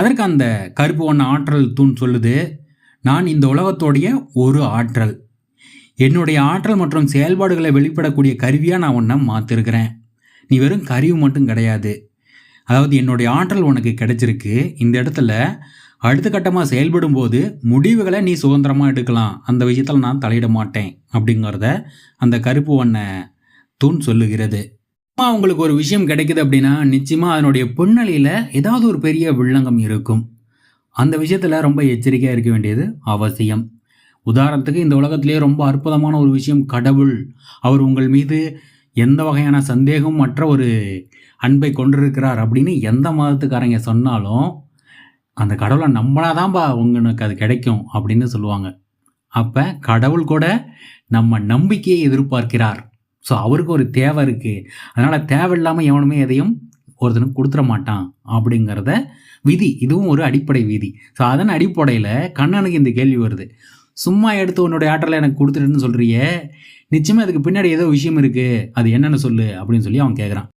அதற்கு அந்த கருப்பு வண்ண ஆற்றல் தூண் சொல்லுது, நான் இந்த உலகத்தோடைய ஒரு ஆற்றல். என்னுடைய ஆற்றல் மற்றும் செயல்பாடுகளை வெளிப்படக்கூடிய கருவியாக நான் உன்னை மாற்றிருக்கிறேன். நீ வெறும் கருவி மட்டும் கிடையாது. அதாவது என்னுடைய ஆற்றல் உனக்கு கிடைச்சிருக்கு. இந்த இடத்துல அடுத்த கட்டமாக செயல்படும் போது முடிவுகளை நீ சுதந்திரமாக எடுக்கலாம். அந்த விஷயத்தில் நான் தலையிட மாட்டேன் அப்படிங்கிறத அந்த கருப்பு வண்ண தூண் சொல்லுகிறது. உங்களுக்கு ஒரு விஷயம் கிடைக்குது அப்படின்னா நிச்சயமாக அதனுடைய பின்னணியில் ஏதாவது ஒரு பெரிய வில்லங்கம் இருக்கும். அந்த விஷயத்தில் ரொம்ப எச்சரிக்கையாக இருக்க வேண்டியது அவசியம். உதாரணத்துக்கு இந்த உலகத்திலேயே ரொம்ப அற்புதமான ஒரு விஷயம் கடவுள். அவர் உங்கள் மீது எந்த வகையான சந்தேகம் மற்ற ஒரு அன்பை கொண்டிருக்கிறார் அப்படின்னு எந்த மதத்துக்காரங்க சொன்னாலும் அந்த கடவுளை நம்பினாதான்பா உங்களுக்கு அது கிடைக்கும் அப்படின்னு சொல்லுவாங்க. அப்போ கடவுள் கூட நம்ம நம்பிக்கையை எதிர்பார்க்கிறார். ஸோ அவருக்கு ஒரு தேவை இருக்குது. அதனால் தேவையில்லாமல் எவனுமே எதையும் ஒருத்தனுக்கு கொடுத்துட மாட்டான் அப்படிங்கிறத விதி. இதுவும் ஒரு அடிப்படை விதி. ஸோ அதன் அடிப்படையில் கண்ணனுக்கு இந்த கேள்வி வருது. சும்மா எடுத்து உன்னுடைய ஆற்றலை எனக்கு கொடுத்துட்டுன்னு சொல்கிறியே, நிச்சயமாக அதுக்கு பின்னாடி ஏதோ விஷயம் இருக்குது, அது என்னென்னு சொல்லு அப்படின்னு சொல்லி அவன் கேட்குறான்.